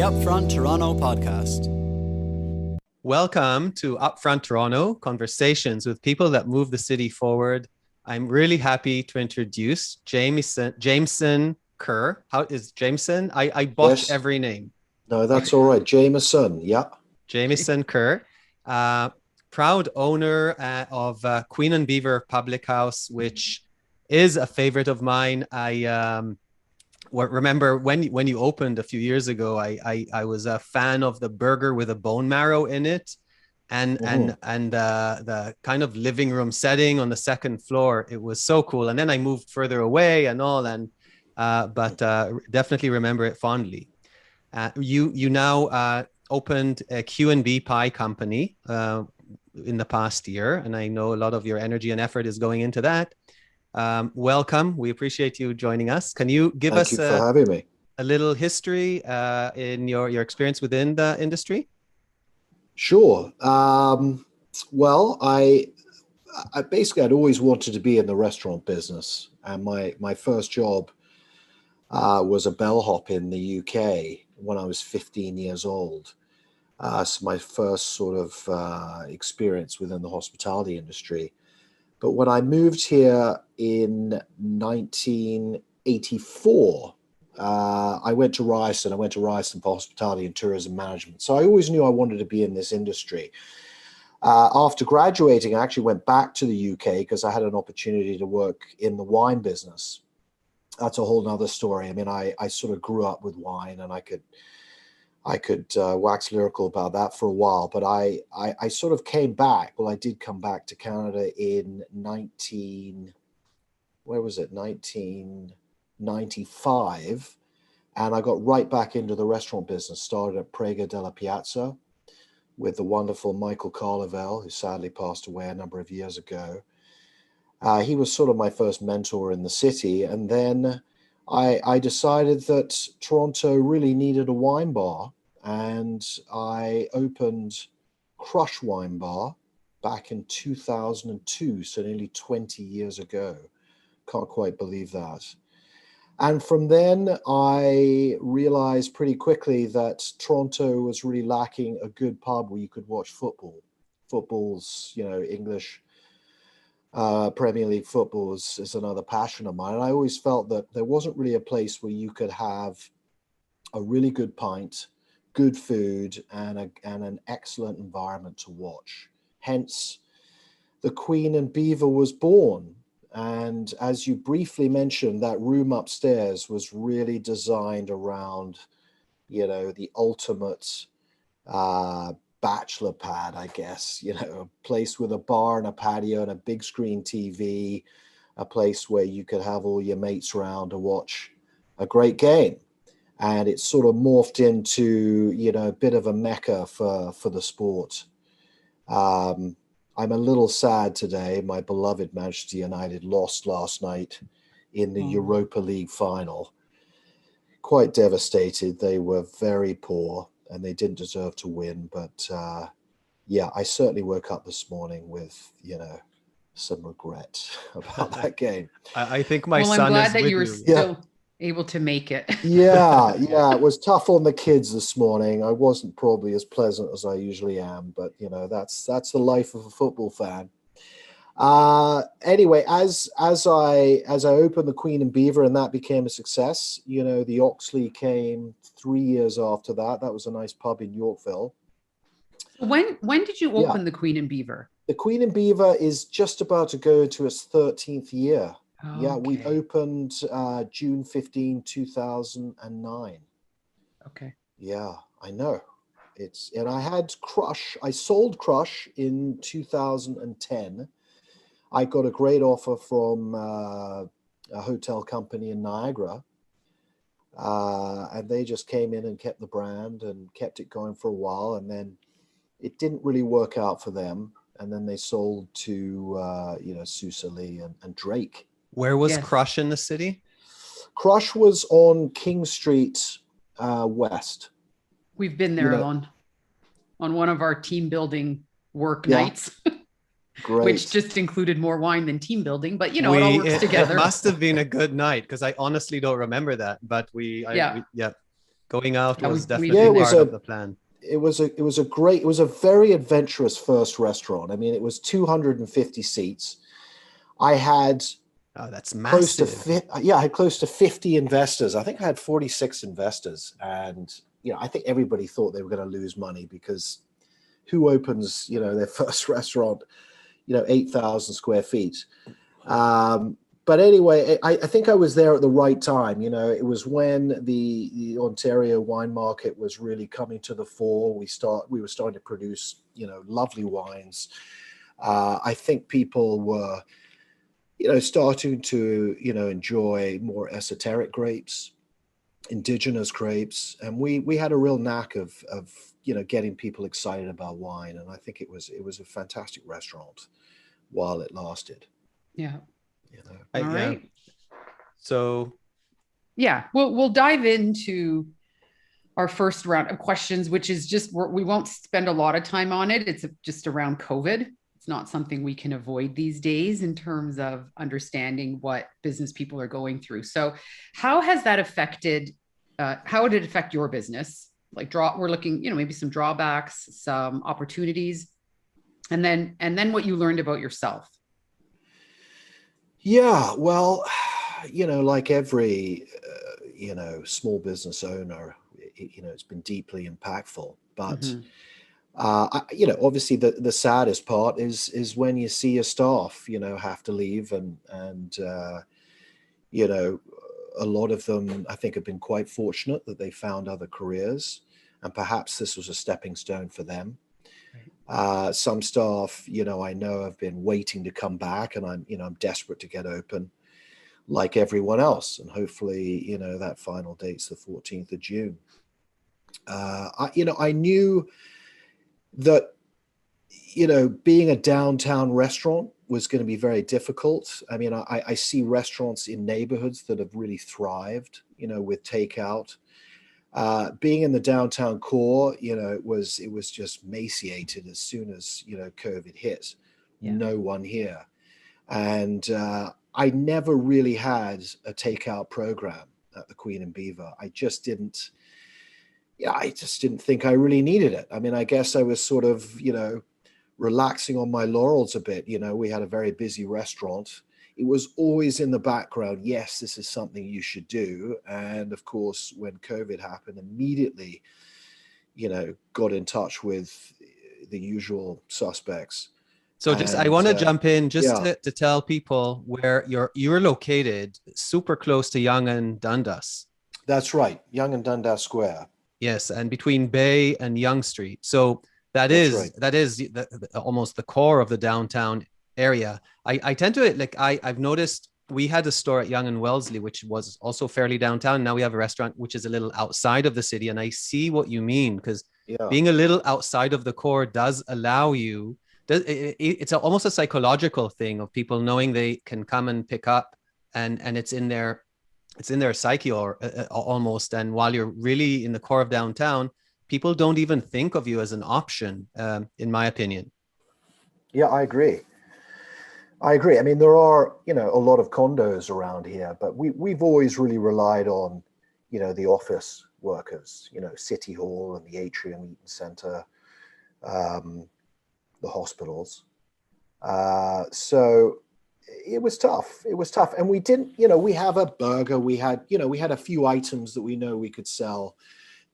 the Upfront Toronto podcast. Welcome to Upfront Toronto, conversations with people that move the city forward. I'm really happy to introduce Jamieson Kerr. How is Jamieson? I botch every name. No, that's all right. Jamieson, yeah. Jamieson Kerr, proud owner of Queen Beaver Public House, which is a favorite of mine. I remember when you opened a few years ago, I was a fan of the burger with a bone marrow in it, and the kind of living room setting on the second floor. It was so cool. And then I moved further away and all, but definitely remember it fondly. You now opened a Q&B pie company in the past year, and I know a lot of your energy and effort is going into that. Welcome. We appreciate you joining us. Can you give us for having me. A little history in your experience within the industry? Sure. Well, I basically I'd always wanted to be in the restaurant business, and my first job was a bellhop in the UK when I was 15 years old. So my first sort of experience within the hospitality industry. But when I moved here in 1984, I went to Ryerson. I went to Ryerson for hospitality and tourism management. So I always knew I wanted to be in this industry. After graduating, I actually went back to the UK because I had an opportunity to work in the wine business. That's a whole nother story. I mean, I sort of grew up with wine, and I could wax lyrical about that for a while, but I sort of came back. Well, I did come back to Canada in 1995, and I got right back into the restaurant business. Started at Prega della Piazza with the wonderful Michael Carlevel, who sadly passed away a number of years ago. He was sort of my first mentor in the city, and then I decided that Toronto really needed a wine bar, and I opened Crush Wine Bar back in 2002, so nearly 20 years ago. Can't quite believe that. And from then, I realized pretty quickly that Toronto was really lacking a good pub where you could watch football. Football's, English Premier League football is another passion of mine. And I always felt that there wasn't really a place where you could have a really good pint, good food, and an excellent environment to watch. Hence, the Queen Beaver was born. And as you briefly mentioned, that room upstairs was really designed around, the ultimate bachelor pad, I guess, a place with a bar and a patio and a big screen TV, a place where you could have all your mates around to watch a great game. And it's sort of morphed into, a bit of a mecca for the sport. I'm a little sad today. My beloved Manchester United lost last night in the Europa League final. Quite devastated. They were very poor, and they didn't deserve to win. But I certainly woke up this morning with, some regret about that game. I think my son is with you. Well, I'm glad that you were still able to make it. Yeah. It was tough on the kids this morning. I wasn't probably as pleasant as I usually am, but, that's the life of a football fan. Anyway, as I opened the Queen Beaver and that became a success, the Oxley came 3 years after that. That was a nice pub in Yorkville. When did you open the Queen Beaver? The Queen Beaver is just about to go into its 13th year. Oh, yeah, okay. We opened June 15, 2009. Okay. Yeah, I know. And I had Crush. I sold Crush in 2010. I got a great offer from a hotel company in Niagara. And they just came in and kept the brand and kept it going for a while. And then it didn't really work out for them. And then they sold to, Susali and Drake. Where was Crush in the city? Crush was on King Street West. We've been there on one of our team building work nights. Great. Which just included more wine than team building, but it all works together. It must have been a good night because I honestly don't remember that. But Going out Yeah, was we definitely it was part a of the plan. it was a very adventurous first restaurant. I mean, it was 250 seats. I had Oh, that's close to massive. I had close to 50 investors. I think I had 46 investors, and I think everybody thought they were going to lose money, because who opens their first restaurant 8,000 square feet. But anyway, I think I was there at the right time. It was when the Ontario wine market was really coming to the fore. We were starting to produce lovely wines. I think people were starting to enjoy more esoteric grapes, indigenous grapes, and we had a real knack of getting people excited about wine. And I think it was a fantastic restaurant while it lasted. Yeah. Yeah. All right. So Yeah, we'll dive into our first round of questions, which is just we won't spend a lot of time on it. It's just around COVID. It's not something we can avoid these days in terms of understanding what business people are going through. So, how has that affected? How did it affect your business? Like, we're looking, maybe some drawbacks, some opportunities, and then what you learned about yourself. Yeah, well, like every small business owner, it's been deeply impactful. But obviously the saddest part is when you see your staff have to leave, and a lot of them, I think, have been quite fortunate that they found other careers, and perhaps this was a stepping stone for them. Some staff, I know, have been waiting to come back, and I'm desperate to get open, like everyone else. And hopefully, that final date's the 14th of June. I knew that, being a downtown restaurant was going to be very difficult. I mean, I see restaurants in neighborhoods that have really thrived, with takeout. Being in the downtown core, it was just emaciated as soon as, COVID hit. Yeah. No one here. And I never really had a takeout program at the Queen and Beaver. I just didn't think I really needed it. I mean, I guess I was sort of, relaxing on my laurels a bit. We had a very busy restaurant. It was always in the background. Yes, this is something you should do. And of course, when COVID happened, immediately, got in touch with the usual suspects. So I want to jump in to tell people where you're located, super close to Yonge and Dundas. That's right, Yonge and Dundas Square. Yes, and between Bay and Yonge Street. So that is almost the core of the downtown area. I tend to I've noticed we had a store at Yonge and Wellesley, which was also fairly downtown. Now we have a restaurant which is a little outside of the city, and I see what you mean, because being a little outside of the core does allow you. It's almost a psychological thing of people knowing they can come and pick up, and it's in their psyche or almost. And while you're really in the core of downtown, people don't even think of you as an option, in my opinion. Yeah, I agree. I mean, there are, a lot of condos around here, but we've always really relied on, the office workers, City Hall and the Atrium, Eaton Centre, the hospitals. So it was tough. And we didn't, we have a burger. We had a few items that we know we could sell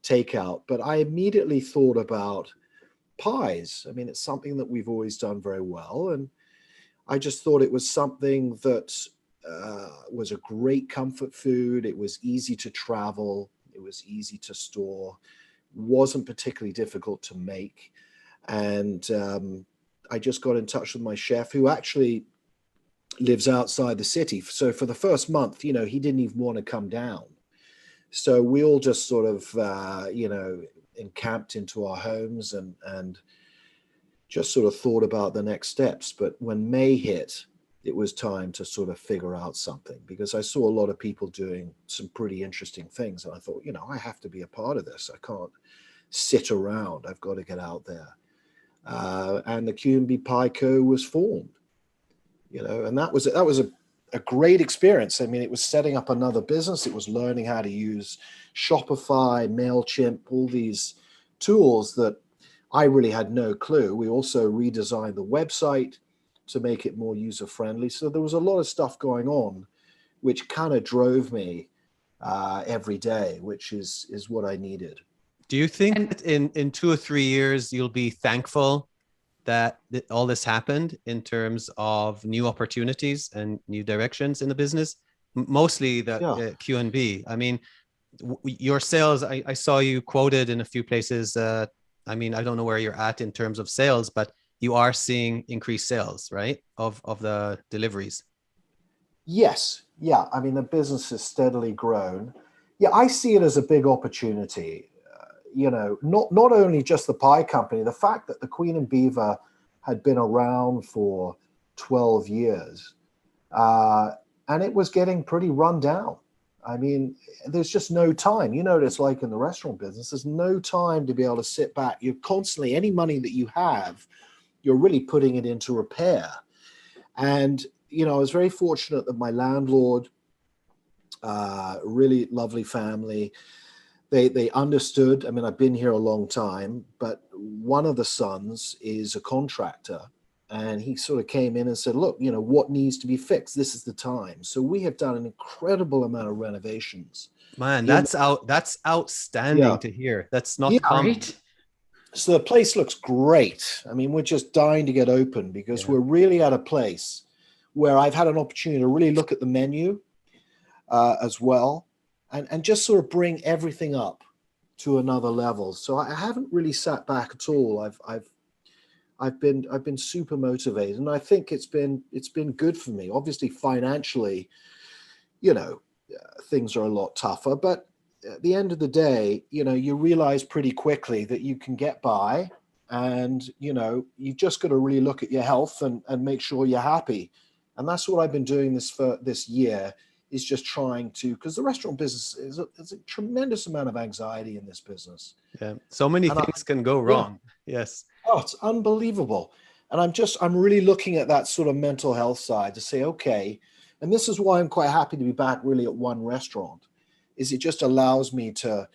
takeout, but I immediately thought about pies. I mean, it's something that we've always done very well. And I just thought it was something that was a great comfort food. It was easy to travel. It was easy to store. Wasn't particularly difficult to make. And I just got in touch with my chef, who actually lives outside the city. So for the first month, he didn't even want to come down. So we all just sort of, encamped into our homes and just sort of thought about the next steps. But when May hit, it was time to sort of figure out something, because I saw a lot of people doing some pretty interesting things. And I thought, I have to be a part of this. I can't sit around. I've got to get out there. And the QB Pie Co was formed, and that was a great experience. I mean, it was setting up another business. It was learning how to use Shopify, MailChimp, all these tools that I really had no clue. We also redesigned the website to make it more user-friendly. So there was a lot of stuff going on, which kind of drove me every day, which is what I needed. Do you think And that in 2 or 3 years, you'll be thankful that all this happened in terms of new opportunities and new directions in the business? Mostly the Yeah. Q&B. I mean, your sales, I saw you quoted in a few places. I mean, I don't know where you're at in terms of sales, but you are seeing increased sales, right? Of the deliveries. Yes. Yeah. I mean, the business has steadily grown. Yeah, I see it as a big opportunity. Not only just the pie company, the fact that the Queen and Beaver had been around for 12 years, and it was getting pretty run down. I mean, there's just no time. You know what it's like in the restaurant business. There's no time to be able to sit back. You're constantly, any money that you have, you're really putting it into repair. And, I was very fortunate that my landlord, really lovely family, they understood. I mean, I've been here a long time, but one of the sons is a contractor, and he sort of came in and said, look, what needs to be fixed? This is the time. So we have done an incredible amount of renovations. Man, that's outstanding Yeah. to hear. That's not Yeah. common. right. So the place looks great. I mean, we're just dying to get open because Yeah. we're really at a place where I've had an opportunity to really look at the menu as well, and just sort of bring everything up to another level. So I haven't really sat back at all. I've been super motivated, and I think it's been good for me. Obviously, financially, things are a lot tougher, but at the end of the day, you realize pretty quickly that you can get by, and you've just got to really look at your health and make sure you're happy. And that's what I've been doing this year, is just trying to, because the restaurant business is a tremendous amount of anxiety in this business. Yeah. So many And things can go wrong. Yes. it's unbelievable. And I'm really looking at that sort of mental health side to say, okay, and this is why I'm quite happy to be back really at one restaurant, is it just allows me to,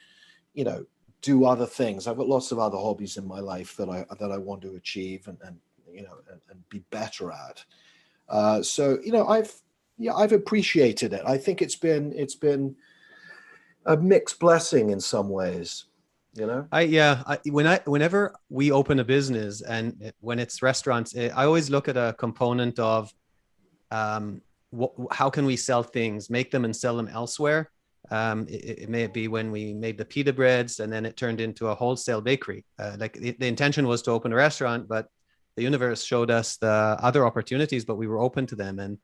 do other things. I've got lots of other hobbies in my life that I want to achieve and be better at. So I've appreciated it. I think it's been a mixed blessing in some ways. Whenever we open a business, and when it's restaurants, I always look at a component of how can we sell things, make them and sell them elsewhere. It may be when we made the pita breads, and then it turned into a wholesale bakery. The intention was to open a restaurant, but the universe showed us the other opportunities, but we were open to them. And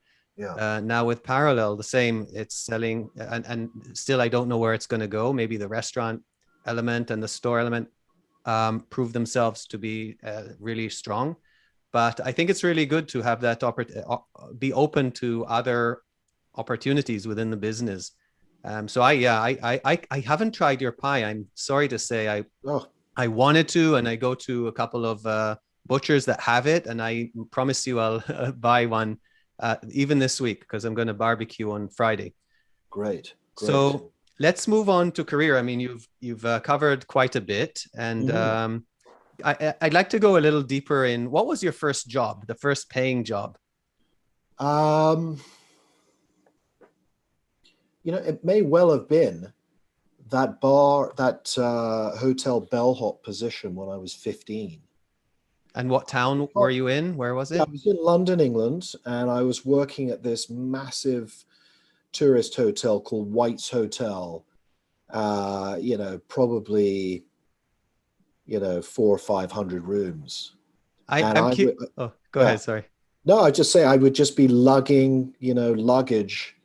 now with Parallel, the same. It's selling, and still I don't know where it's going to go. Maybe the restaurant element and the store element prove themselves to be really strong. But I think it's really good to have that be open to other opportunities within the business. So I haven't tried your pie. I'm sorry to say I wanted to, and I go to a couple of butchers that have it, and I promise you I'll buy one even this week, because I'm going to barbecue on Friday. Great. So let's move on to career. I mean, you've covered quite a bit, and I'd like to go a little deeper in what was your first job, the first paying job? It may well have been that hotel Bellhop position when I was 15. And what town were you in? Where was it? Yeah, I was in London, England, and I was working at this massive tourist hotel called White's Hotel. Probably 400 or 500 rooms. Go ahead. Sorry. No, I just say I would just be lugging, luggage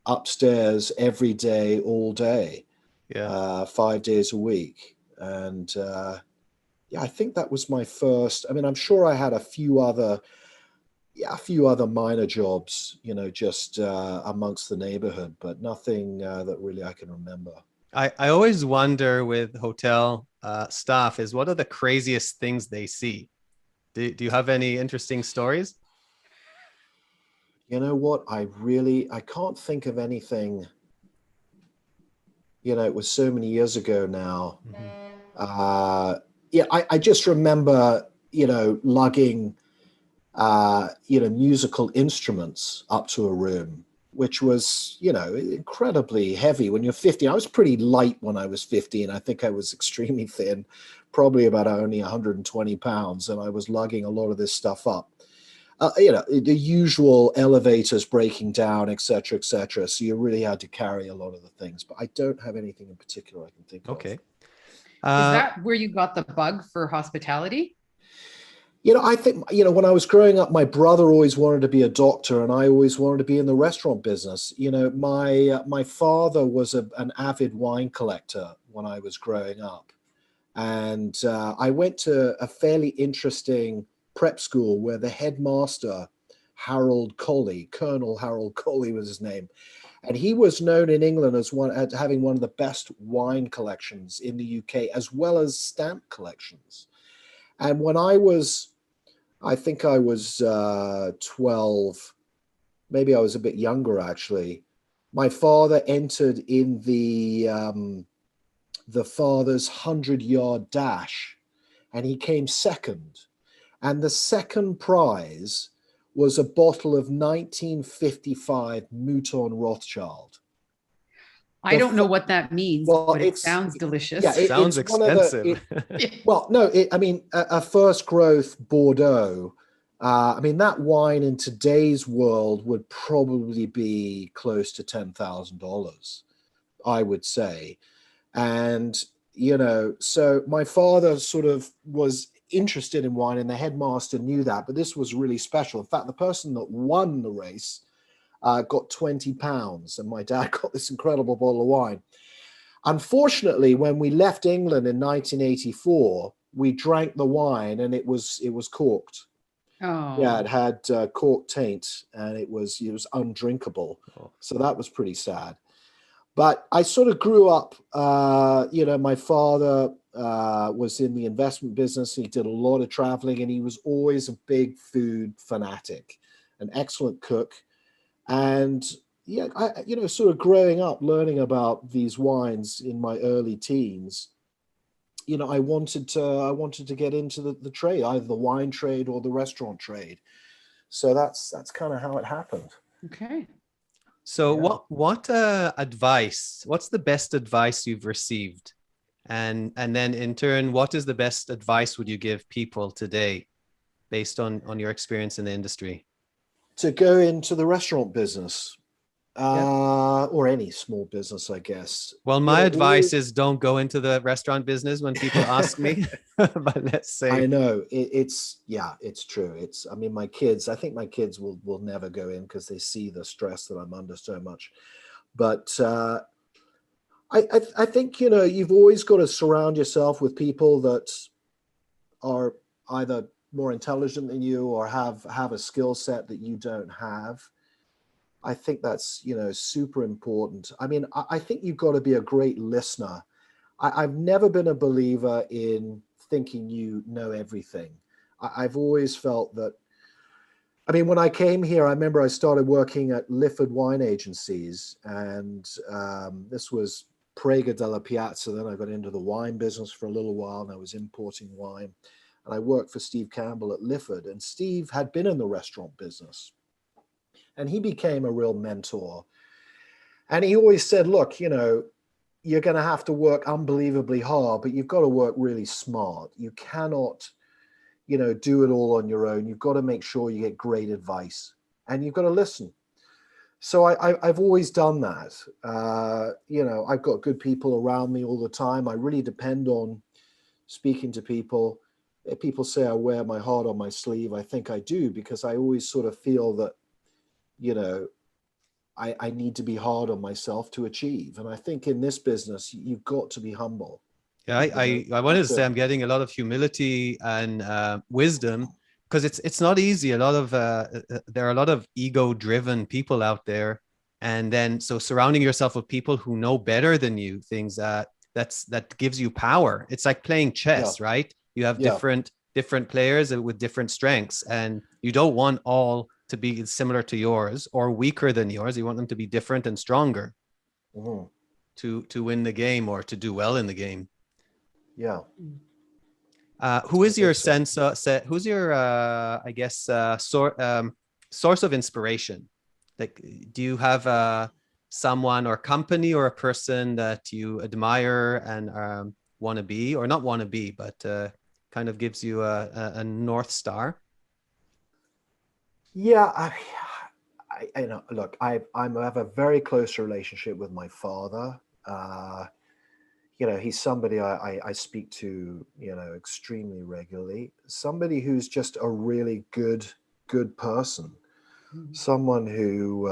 upstairs every day, all day, 5 days a week. And I think that was my first. I mean, I'm sure I had a few other minor jobs, just amongst the neighborhood, but nothing that really I can remember. I always wonder with hotel staff is what are the craziest things they see? Do you have any interesting stories? You know what? I can't think of anything. It was so many years ago now. Yeah, I just remember, lugging, musical instruments up to a room, which was, incredibly heavy when you're 15. I was pretty light when I was 15. I think I was extremely thin, probably about only 120 pounds. And I was lugging a lot of this stuff up. The usual elevators breaking down, et cetera, et cetera. So you really had to carry a lot of the things, but I don't have anything in particular I can think of. Okay. Is that where you got the bug for hospitality? I think, when I was growing up, my brother always wanted to be a doctor and I always wanted to be in the restaurant business. My father was an avid wine collector when I was growing up. And I went to a fairly interesting prep school where the headmaster, Colonel Harold Colley was his name. And he was known in England as having one of the best wine collections in the UK, as well as stamp collections. And when I think I was 12, maybe I was a bit younger actually, my father entered in the father's 100-yard dash, and he came second. And the second prize was a bottle of 1955 Mouton Rothschild. I don't know what that means, but it sounds delicious. Yeah, it sounds expensive. A first growth Bordeaux. That wine in today's world would probably be close to $10,000, I would say. And, so my father sort of was interested in wine, and the headmaster knew that, but this was really special. In fact, the person that won the race got £20, and my dad got this incredible bottle of wine. Unfortunately, when we left England in 1984, we drank the wine and it was corked. Oh. Yeah, it had cork taint, and it was undrinkable. Oh. So that was pretty sad. But I sort of grew up, my father was in the investment business. He did a lot of traveling, and he was always a big food fanatic, an excellent cook. And yeah, sort of growing up, learning about these wines in my early teens, I wanted to get into the trade, either the wine trade or the restaurant trade. So that's kind of how it happened. Okay. So what advice, what's the best advice you've received? And then in turn, what is the best advice would you give people today based on your experience in the industry? To go into the restaurant business, or any small business, I guess. Well, my advice is don't go into the restaurant business when people ask me, but let's say. I know it's true. I think my kids will never go in because they see the stress that I'm under so much. But I think, you've always got to surround yourself with people that are either more intelligent than you or have a skill set that you don't have. I think that's, super important. I think you've got to be a great listener. I've never been a believer in thinking you know everything. I've always felt that, when I came here, I remember I started working at Lifford Wine Agencies, and this was Prega della Piazza. Then I got into the wine business for a little while, and I was importing wine. And I worked for Steve Campbell at Lifford, and Steve had been in the restaurant business. And he became a real mentor. And he always said, look, you're going to have to work unbelievably hard, but you've got to work really smart. You cannot, do it all on your own. You've got to make sure you get great advice, and you've got to listen. So I've always done that. I've got good people around me all the time. I really depend on speaking to people. If people say I wear my heart on my sleeve, I think I do, because I always sort of feel that, I need to be hard on myself to achieve. And I think in this business, you've got to be humble. Yeah, I wanted to say I'm getting a lot of humility and wisdom, because it's not easy. There are a lot of ego-driven people out there, and then so surrounding yourself with people who know better than you, things that gives you power. It's like playing chess, right? You have different players with different strengths, and you don't want all to be similar to yours or weaker than yours. You want them to be different and stronger to win the game or to do well in the game. Yeah. Who is your so. who's your I guess source of inspiration? Like, do you have someone or company or a person that you admire and want to be, or not want to be, but kind of gives you a North Star? Yeah, I know. Look, I have a very close relationship with my father. He's somebody I speak to, extremely regularly. Somebody who's just a really good person. Someone who,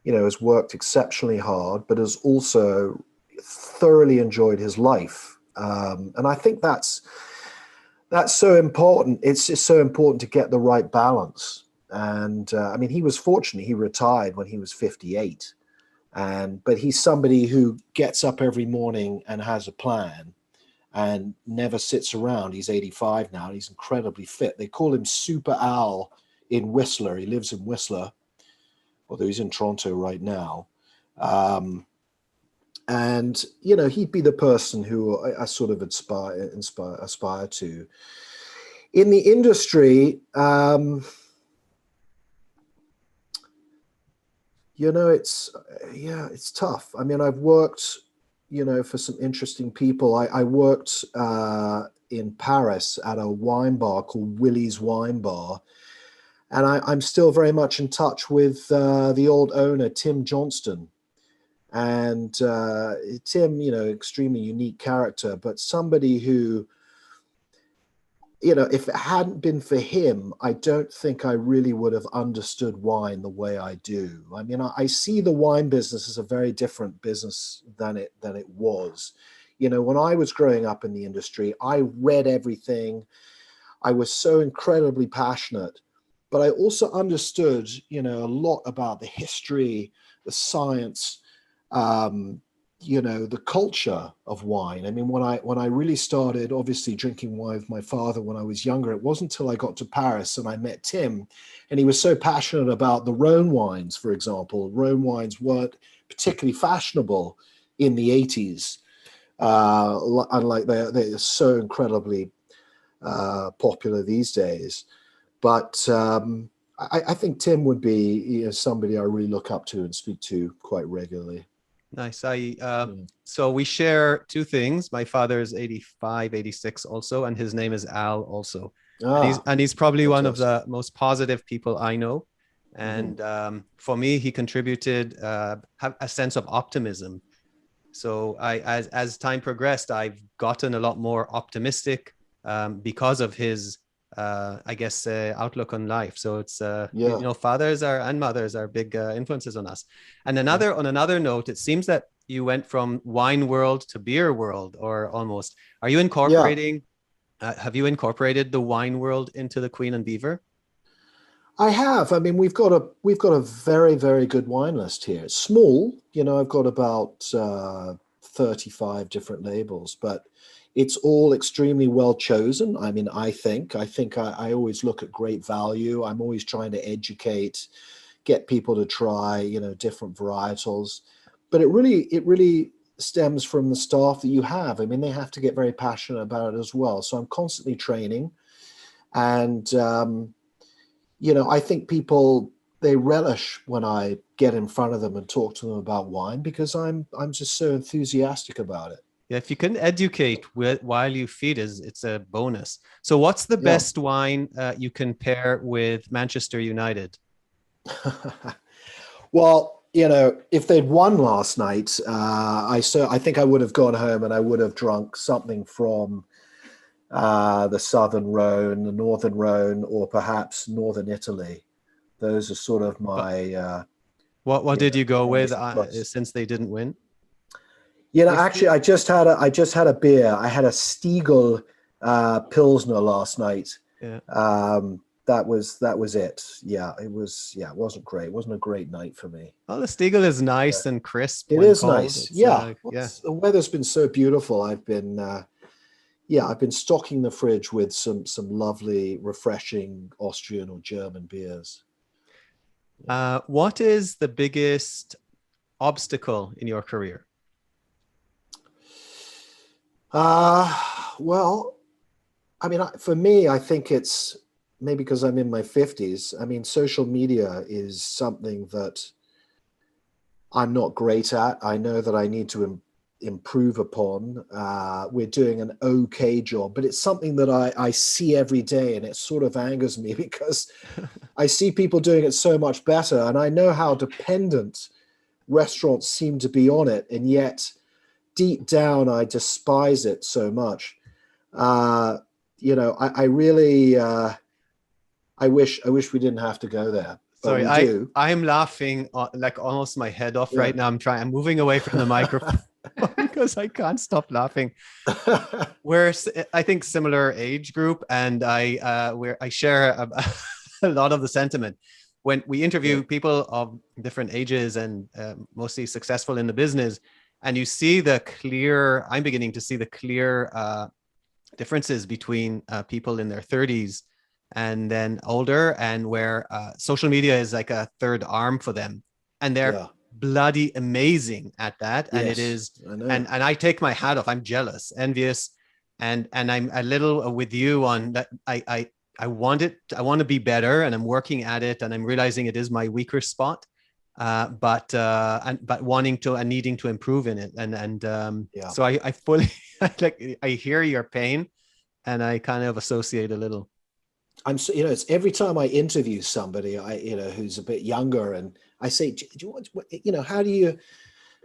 has worked exceptionally hard, but has also thoroughly enjoyed his life. And I think that's so important. It's just so important to get the right balance. And he was fortunate. He retired when he was 58. But he's somebody who gets up every morning and has a plan and never sits around. He's 85 now. And he's incredibly fit. They call him Super Al in Whistler. He lives in Whistler, although he's in Toronto right now. And he'd be the person who I sort of aspire to. In the industry, it's tough. I've worked, for some interesting people. I worked in Paris at a wine bar called Willie's Wine Bar. And I'm still very much in touch with the old owner, Tim Johnston. And Tim, extremely unique character, but somebody who, if it hadn't been for him, I don't think I really would have understood wine the way I do. I see the wine business as a very different business than it was. When I was growing up in the industry, I read everything. I was so incredibly passionate, but I also understood, a lot about the history, the science, the culture of wine. When I really started, obviously, drinking wine with my father when I was younger, it wasn't until I got to Paris and I met Tim, and he was so passionate about the Rhone wines, for example. Rhone wines weren't particularly fashionable in the 80s, unlike they're so incredibly popular these days. But I think Tim would be somebody I really look up to and speak to quite regularly. Nice. So we share two things. My father is 85, 86 also, and his name is Al also. And he's probably one of the most positive people I know. And for me, he contributed have a sense of optimism. So as time progressed, I've gotten a lot more optimistic because of his outlook on life. So it's fathers and mothers are big influences on us. And on another note, it seems that you went from wine world to beer world, or almost. Are you incorporating? Have you incorporated the wine world into the Queen and Beaver? I have. We've got a very, very good wine list here. It's small, I've got about 35 different labels, but it's all extremely well chosen. I think I always look at great value. I'm always trying to educate, get people to try, different varietals. But it really stems from the staff that you have. They have to get very passionate about it as well. So I'm constantly training. And, I think people, they relish when I get in front of them and talk to them about wine, because I'm just so enthusiastic about it. Yeah, if you can educate while you feed, it's a bonus. So what's the best wine you can pair with Manchester United? Well, if they'd won last night, I think I would have gone home and I would have drunk something from the Southern Rhone, the Northern Rhone, or perhaps Northern Italy. Those are sort of my... what did you go with since they didn't win? Actually, I just had a beer. I had a Stiegel Pilsner last night. Yeah. That was it. Yeah, it wasn't great. It wasn't a great night for me. Oh, the Stiegel is nice and crisp. It is cold. nice. The weather's been so beautiful. I've been, yeah, I've been stocking the fridge with some lovely, refreshing Austrian or German beers. What is the biggest obstacle in your career? Well, I mean, for me, I think it's maybe because I'm in my 50s. I mean, social media is something that I'm not great at. I know that I need to improve upon. We're doing an okay job, but it's something that I see every day, and it sort of angers me because I see people doing it so much better, and I know how dependent restaurants seem to be on it, and yet deep down I despise it so much. I really I wish we didn't have to go there, but Sorry, we do. I'm laughing like almost my head off Yeah. right now. I'm moving away from the microphone because I can't stop laughing. We're, I think, similar age group, and I share a lot of the sentiment. When we interview people of different ages and mostly successful in the business, and you see I'm beginning to see the clear differences between people in their 30s and then older, and where social media is like a third arm for them, and they're bloody amazing at that. And it is, I know. and I take my hat off. I'm jealous, envious, and I'm a little with you on that. I want to be better, and I'm working at it, and I'm realizing it is my weaker spot. But wanting to and needing to improve in it, so I fully like, I hear your pain, and I kind of associate a little. It's every time I interview somebody, who's a bit younger, and I say, do you want,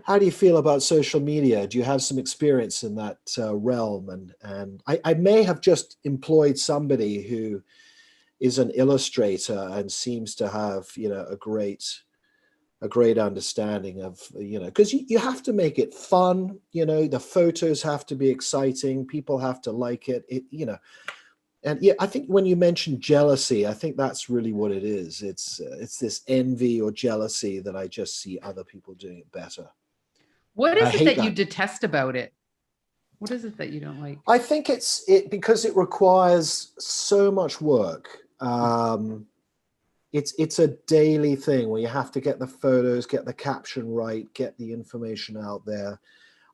how do you feel about social media? Do you have some experience in that realm? And I may have just employed somebody who is an illustrator and seems to have, a great understanding of, because you have to make it fun, the photos have to be exciting, people have to like it, and yeah, I think when you mentioned jealousy, I think that's really what it is. It's this envy or jealousy that I just see other people doing it better. What is it that you detest about it? What is it that you don't like? I think it's because it requires so much work. It's a daily thing where you have to get the photos, get the caption right, get the information out there.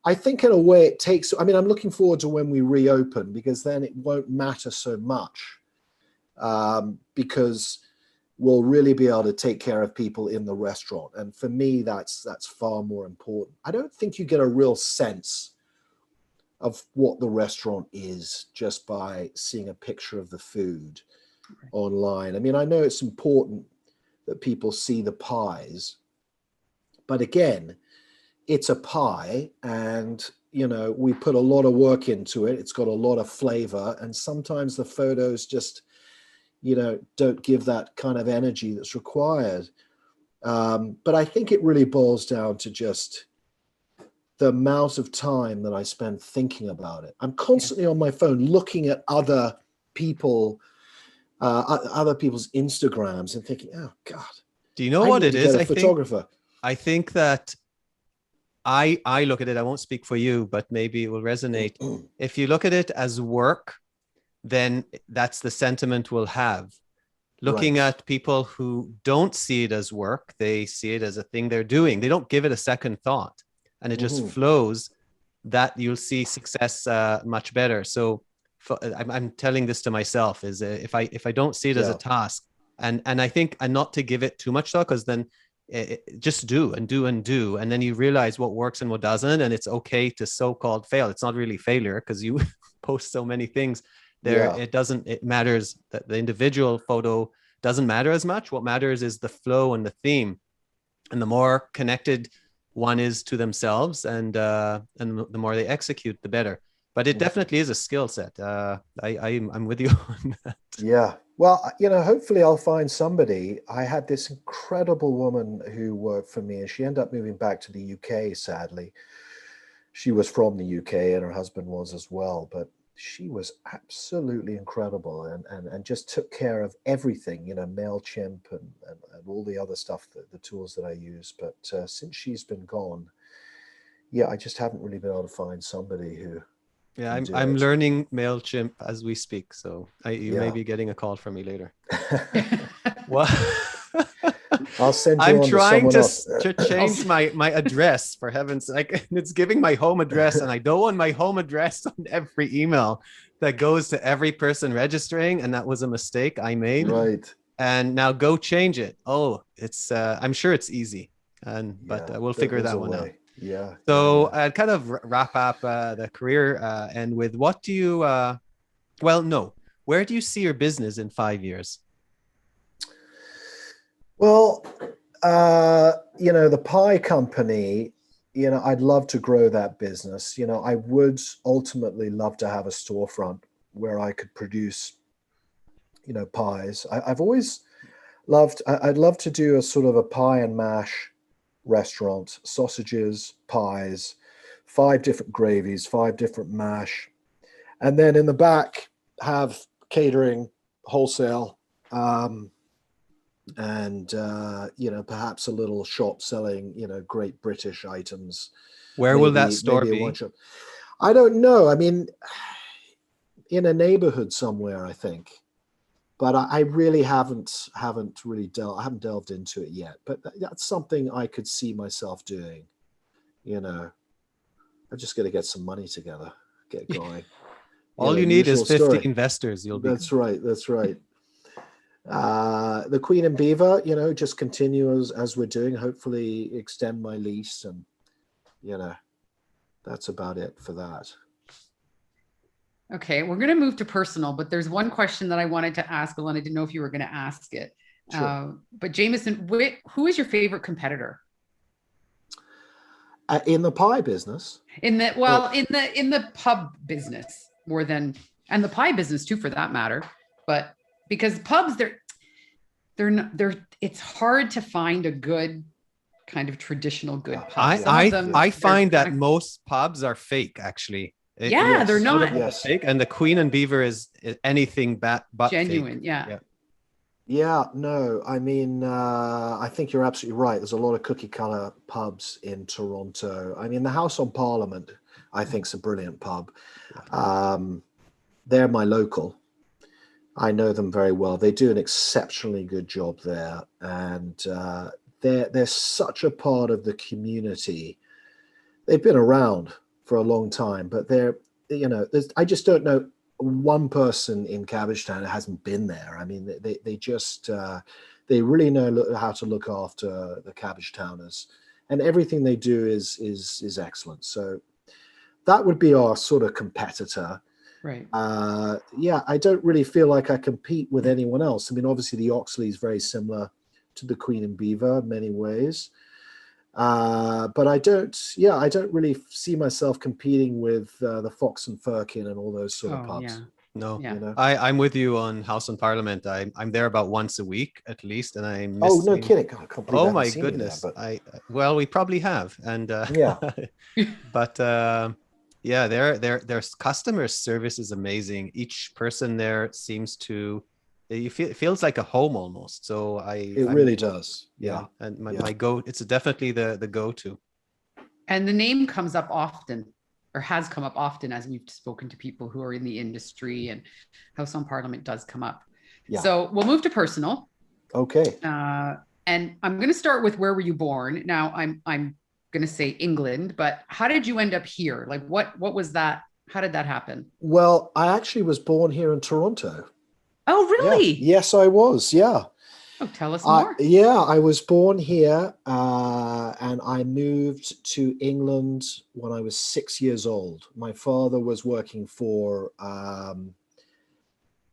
I think in a way it takes, I'm looking forward to when we reopen, because then it won't matter so much, because we'll really be able to take care of people in the restaurant. And for me, that's far more important. I don't think you get a real sense of what the restaurant is just by seeing a picture of the food online. I know it's important that people see the pies, but again, it's a pie, and we put a lot of work into it. It's got a lot of flavor, and sometimes the photos just don't give that kind of energy that's required. But I think it really boils down to just the amount of time that I spend thinking about it. I'm constantly on my phone looking at other people's Instagrams and thinking, oh God, do you know what it is? Photographer. I think that I look at it, I won't speak for you, but maybe it will resonate. If you look at it as work, then that's the sentiment we'll have. Looking at people who don't see it as work, they see it as a thing they're doing. They don't give it a second thought, and it just flows, that you'll see success much better. So I'm telling this to myself, is if I don't see it as a task, and I think, and not to give it too much thought, because then just do, and then you realize what works and what doesn't, and it's okay to so-called fail. It's not really failure, because you post so many things there. It matters that the individual photo doesn't matter as much. What matters is the flow and the theme, and the more connected one is to themselves, and the more they execute, the better. But it definitely is a skill set. I'm with you on that. Yeah. Well, hopefully I'll find somebody. I had this incredible woman who worked for me, and she ended up moving back to the UK, sadly. She was from the UK, and her husband was as well, but she was absolutely incredible, and just took care of everything, MailChimp and all the other stuff, the tools that I use. But since she's been gone, I just haven't really been able to find somebody who Yeah, and do I'm it. learning MailChimp as we speak, so you may Yeah. be getting a call from me later. Well, I'll send you I'm on to trying someone to else. to change my address, for heaven's sake. It's giving my home address, and I don't want my home address on every email that goes to every person registering, and that was a mistake I made. Right. And now go change it. Oh, it's I'm sure it's easy, but Yeah. we'll figure There's that a one out. way. Yeah. So Yeah. I'd kind of wrap up the career and with what do you well, no, where do you see your business in 5 years? Well, the pie company, I'd love to grow that business. I would ultimately love to have a storefront where I could produce, pies. I've always loved, I'd love to do a sort of a pie and mash restaurant, sausages, pies, 5 different gravies, 5 different mash. And then in the back, have catering, wholesale, and perhaps a little shop selling great British items. Where will that store Maybe a wine be? shop. I don't know. I mean, in a neighborhood somewhere, I think. But I really haven't really delved into it yet. But that's something I could see myself doing. I just got to get some money together, get going. All you need is Usual 50 story. investors. You'll be That's right. That's right. The Queen and Beaver, just continue as we're doing. Hopefully, extend my lease, and that's about it for that. Okay, we're going to move to personal, but there's one question that I wanted to ask, and I didn't know if you were going to ask it. Sure. But Jamieson, who is your favorite competitor In the pie business? in the pub business more than, and the pie business too, for that matter. But because pubs, it's hard to find a good kind of traditional good pub. I find that most pubs are fake, actually. Yeah, they're not. Yes. Fake, and the Queen and Beaver is anything but genuine. Fake. Yeah. Yeah, no, I mean, I think you're absolutely right. There's a lot of cookie cutter pubs in Toronto. I mean, the House on Parliament, I think, is a brilliant pub. They're my local. I know them very well. They do an exceptionally good job there, and they're such a part of the community. They've been around for a long time, but I just don't know one person in Cabbagetown that hasn't been there. I mean, they just they really know how to look after the Cabbagetowners, and everything they do is excellent. So that would be our sort of competitor. Right. I don't really feel like I compete with anyone else. I mean, obviously the Oxley is very similar to the Queen and Beaver in many ways. But I don't really see myself competing with the Fox and Firkin and all those sort of pubs. Yeah. No, yeah. I'm with you on House on Parliament. I'm there about once a week at least, and I miss. Oh, no kidding! God, I can't believe oh my goodness! There, well, we probably have, and yeah, but yeah, their customer service is amazing. Each person there seems to. It feels like a home almost. So it really does. Yeah. And my go, it's definitely the go-to. And the name comes up often, or has come up often, as we've spoken to people who are in the industry, and House on Parliament does come up. Yeah. So we'll move to personal. Okay. And I'm going to start with, where were you born? Now I'm going to say England, but how did you end up here? Like what was that? How did that happen? Well, I actually was born here in Toronto. Oh, really? Yeah. Yes, I was. Yeah. Oh, tell us more. I was born here, and I moved to England when I was 6 years old. My father was working for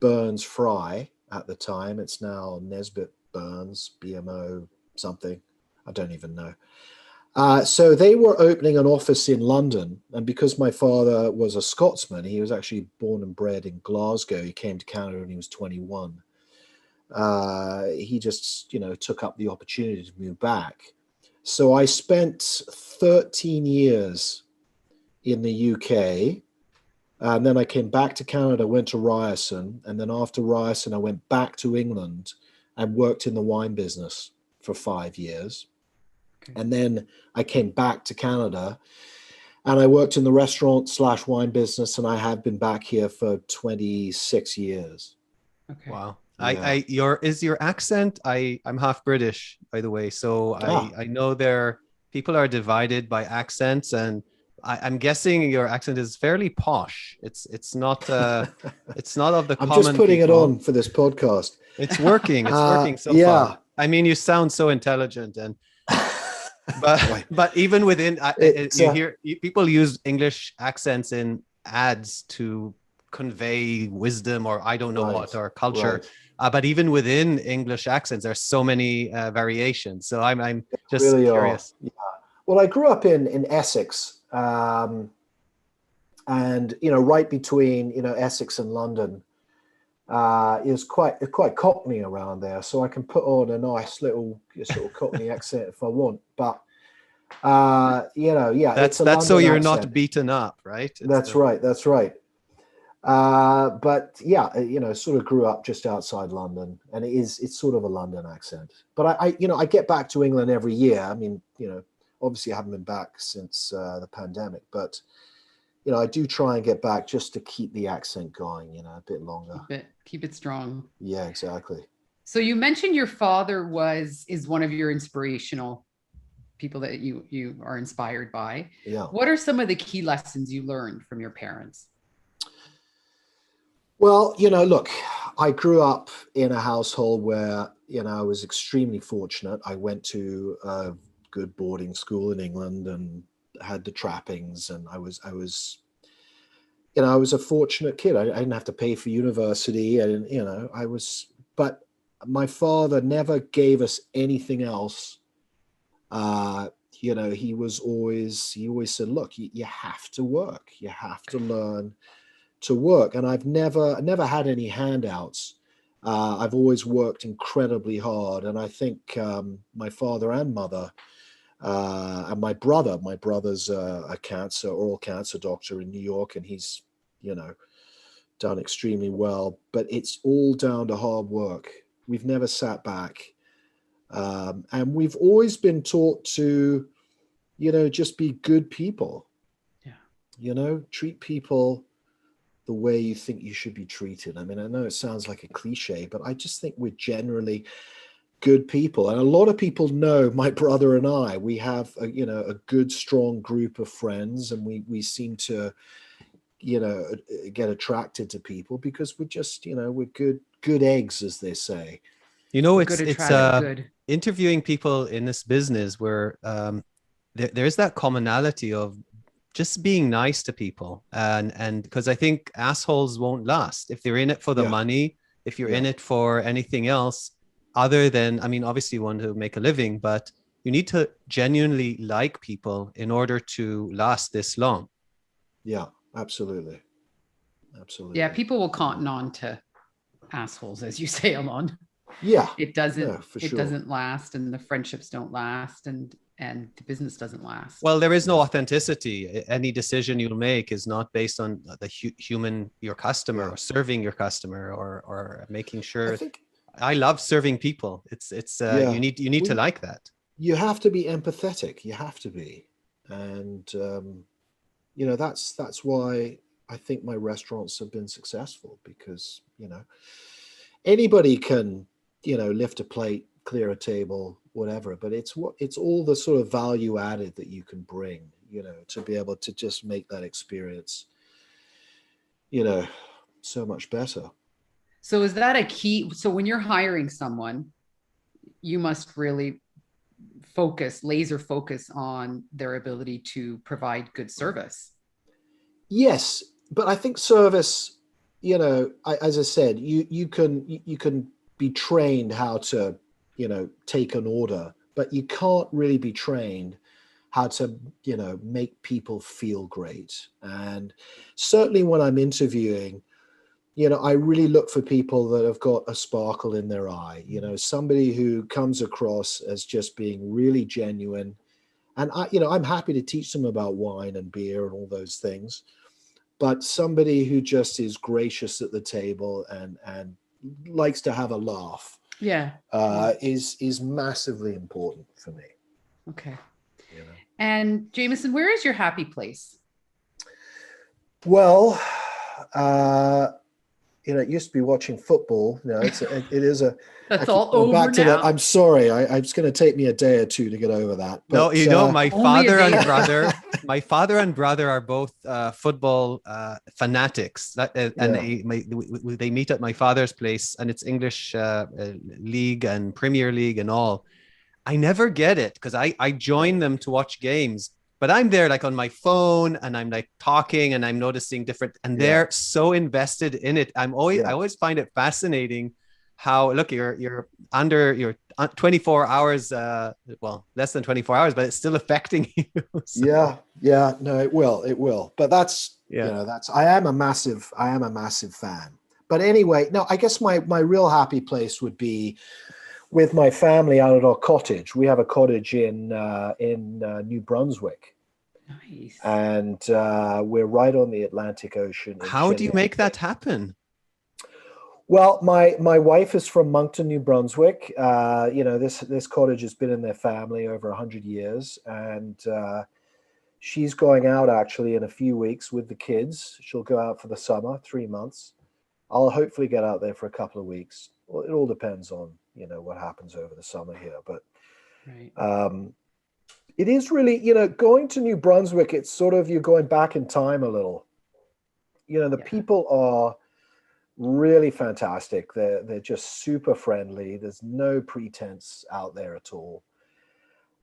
Burns Fry at the time. It's now Nesbitt Burns, BMO something. I don't even know. So they were opening an office in London, and because my father was a Scotsman, he was actually born and bred in Glasgow. He came to Canada when he was 21. He just, took up the opportunity to move back. So I spent 13 years in the UK, and then I came back to Canada, went to Ryerson, and then after Ryerson, I went back to England and worked in the wine business for 5 years. And then I came back to Canada, And I worked in the restaurant/wine business, and I have been back here for 26 years. Okay. Wow. Yeah. Your accent, I'm half British, by the way. So I know people are divided by accents, and I'm guessing your accent is fairly posh. It's not it's not of the I'm common just putting it people. on for this podcast. It's working. It's working so Yeah. far. I mean, you sound so intelligent, and Boy, but even within it's people use English accents in ads to convey wisdom or I don't know what, or culture. right. But even within English accents, there's so many variations. So I'm just Really are. curious. Yeah. Well, I grew up in Essex, and right between Essex and London. Is quite Cockney around there, so I can put on a nice little sort of Cockney accent if I want. But yeah, That's it's a so London you're accent. not beaten up, right? That's right. That's right. But yeah, sort of grew up just outside London, and it's sort of a London accent. But I get back to England every year. I mean, obviously I haven't been back since the pandemic, but I do try and get back just to keep the accent going, a bit longer. Keep it strong. Yeah, exactly. So you mentioned your father is one of your inspirational people that you are inspired by. Yeah. What are some of the key lessons you learned from your parents? Well, look, I grew up in a household where, I was extremely fortunate. I went to a good boarding school in England and had the trappings, and I was a fortunate kid. I didn't have to pay for university, and but my father never gave us anything else. He always said, look, you have to work, you have to learn to work. And I've never had any handouts. I've always worked incredibly hard, and I think my father and mother. And my brother's a oral cancer doctor in New York, and he's, done extremely well. But it's all down to hard work. We've never sat back, and we've always been taught to, just be good people. Yeah. Treat people the way you think you should be treated. I mean, I know it sounds like a cliche, but I just think we're generally good people, and a lot of people know my brother and I. We have a good, strong group of friends, and we seem to get attracted to people because we're just we're good eggs, as they say. It's interviewing people in this business where there's that commonality of just being nice to people, and because I think assholes won't last if they're in it for the money. If you're in it for anything else other than, I mean, obviously you want to make a living, but you need to genuinely like people in order to last this long. Yeah, absolutely. Yeah, people will cotton on to assholes, as you say, Alon. Yeah, it doesn't. Yeah, for it sure. doesn't last, and the friendships don't last, and the business doesn't last. Well, there is no authenticity. Any decision you'll make is not based on the human, your customer, or serving your customer, or making sure. I love serving people. It's you need to like that. You have to be empathetic. You have to be, and that's why I think my restaurants have been successful, because anybody can lift a plate, clear a table, whatever, but it's all the sort of value added that you can bring, to be able to just make that experience so much better. So is that a key? So when you're hiring someone, you must really laser focus on their ability to provide good service. Yes, but I think service, as I said, you can be trained how to, take an order, but you can't really be trained how to, make people feel great. And certainly when I'm interviewing, I really look for people that have got a sparkle in their eye, somebody who comes across as just being really genuine. And I'm happy to teach them about wine and beer and all those things, but somebody who just is gracious at the table and likes to have a laugh, is massively important for me. Okay. And Jamieson, where is your happy place? Well, it used to be watching football. It is a. That's all over back to now. that. I'm sorry. It's going to take me a day or two to get over that. But, No, my Only a father day. and brother, my father and brother are both football fanatics. And they meet at my father's place, and it's English league and Premier League and all. I never get it because I join them to watch games, but I'm there like on my phone and I'm like talking and I'm noticing different, and they're so invested in it. I always find it fascinating how, look, you're under your 24 hours, less than 24 hours, but it's still affecting you. So. No, it will. But that's, I am a massive fan. But anyway, no, I guess my real happy place would be with my family out at our cottage. We have a cottage in New Brunswick. Nice. And we're right on the Atlantic Ocean. How do you make that happen? Well, my wife is from Moncton, New Brunswick. This cottage has been in their family over 100 years, and she's going out actually in a few weeks with the kids. She'll go out for the summer, 3 months. I'll hopefully get out there for a couple of weeks. Well, it all depends on what happens over the summer here, but right. It is really going to New Brunswick. It's sort of you're going back in time a little. People are really fantastic. They're just super friendly. There's no pretense out there at all.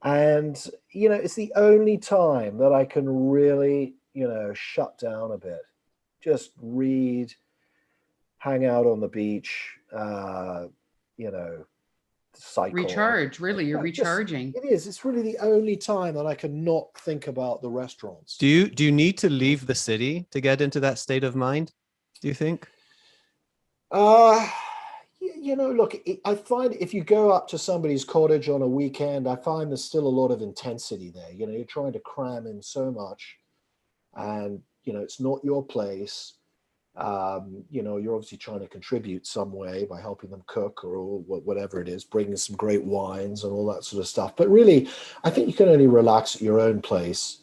And, it's the only time that I can really, shut down a bit, just read, hang out on the beach, cycle. Recharge, really, you're recharging. It is. It's really the only time that I can not think about the restaurants. Do you need to leave the city to get into that state of mind, do you think? Look, I find if you go up to somebody's cottage on a weekend, I find there's still a lot of intensity there. You're trying to cram in so much, and it's not your place. You're obviously trying to contribute some way by helping them cook or whatever it is, bringing some great wines and all that sort of stuff. But really, I think you can only relax at your own place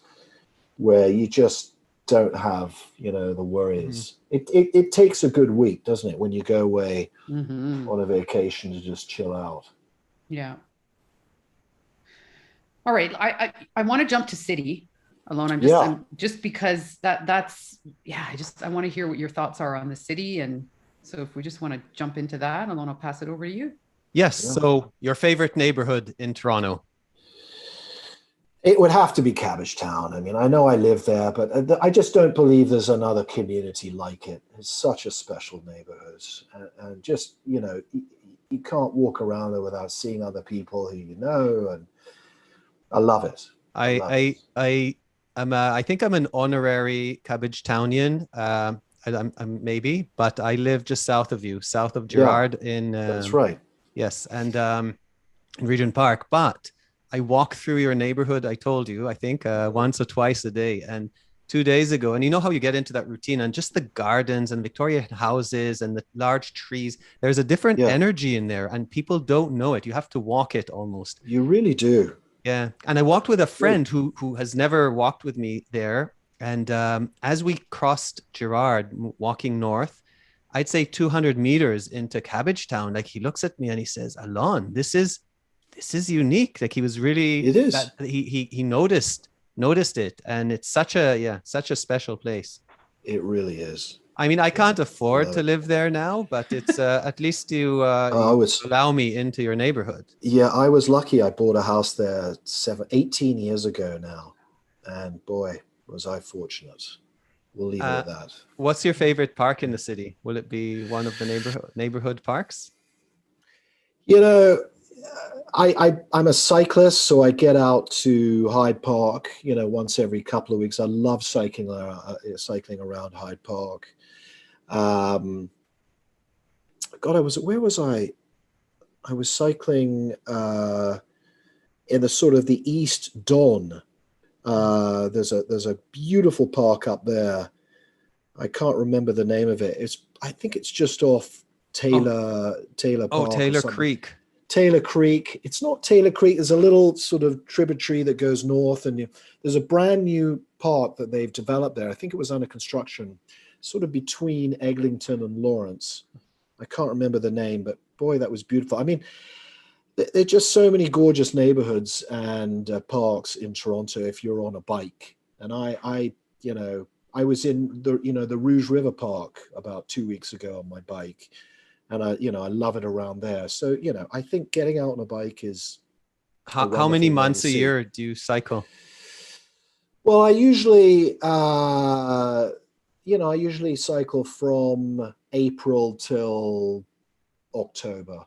where you just don't have, the worries. Mm-hmm. It takes a good week, doesn't it, when you go away on a vacation to just chill out. Yeah. All right. I want to jump to city. Alone, I'm just because that's I want to hear what your thoughts are on the city, and so if we just want to jump into that, Alone, I'll pass it over to you. Yes. Yeah. So your favorite neighborhood in Toronto? It would have to be Cabbagetown. I mean, I know I live there, but I just don't believe there's another community like it. It's such a special neighborhood, and just you can't walk around there without seeing other people who and I love it. I think I'm an honorary Cabbagetownian. I'm maybe, but I live just south of you, south of Gerrard that's right. Yes. And in Regent Park, but I walk through your neighborhood. I told you, I think once or twice a day, and 2 days ago, and you know how you get into that routine, and just the gardens and Victorian houses and the large trees, there's a different energy in there, and people don't know it. You have to walk it almost. You really do. Yeah. And I walked with a friend who has never walked with me there. And as we crossed Gerrard, walking north, I'd say 200 meters into Cabbagetown, like he looks at me and he says, Alon, this is unique. Like he was really, it is. He noticed it. And it's such a special place. It really is. I mean, I can't afford to live there now, but it's at least you allow me into your neighborhood. Yeah, I was lucky. I bought a house there 18 years ago now. And boy, was I fortunate. We'll leave it at that. What's your favorite park in the city? Will it be one of the neighborhood parks? I'm a cyclist, so I get out to Hyde Park, once every couple of weeks. I love cycling around Hyde Park. God, where was I? I was cycling in the sort of the East Don. There's a beautiful park up there. I can't remember the name of it. I think it's just off Taylor Park. Oh, Taylor Creek. Taylor Creek. It's not Taylor Creek. There's a little sort of tributary that goes north, and there's a brand new park that they've developed there. I think it was under construction, sort of between Eglinton and Lawrence. I can't remember the name, but boy, that was beautiful. I mean, there are just so many gorgeous neighborhoods and parks in Toronto if you're on a bike. And I was in the Rouge River Park about 2 weeks ago on my bike, and I love it around there. So, I think getting out on a bike is How many months a year do you cycle? Well, I usually cycle from April till October.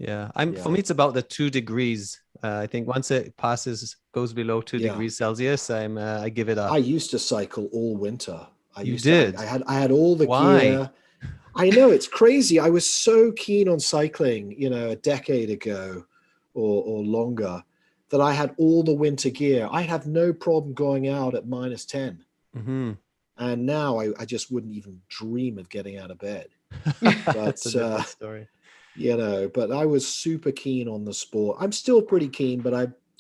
For me, it's about the 2 degrees. I think once it goes below 2 degrees Celsius, I give it up. I used to cycle all winter. I had all the gear. I know, it's crazy. I was so keen on cycling, a decade ago or longer, that I had all the winter gear. I have no problem going out at -10. Mm-hmm. And now I just wouldn't even dream of getting out of bed. That's a different story. But I was super keen on the sport. I'm still pretty keen, but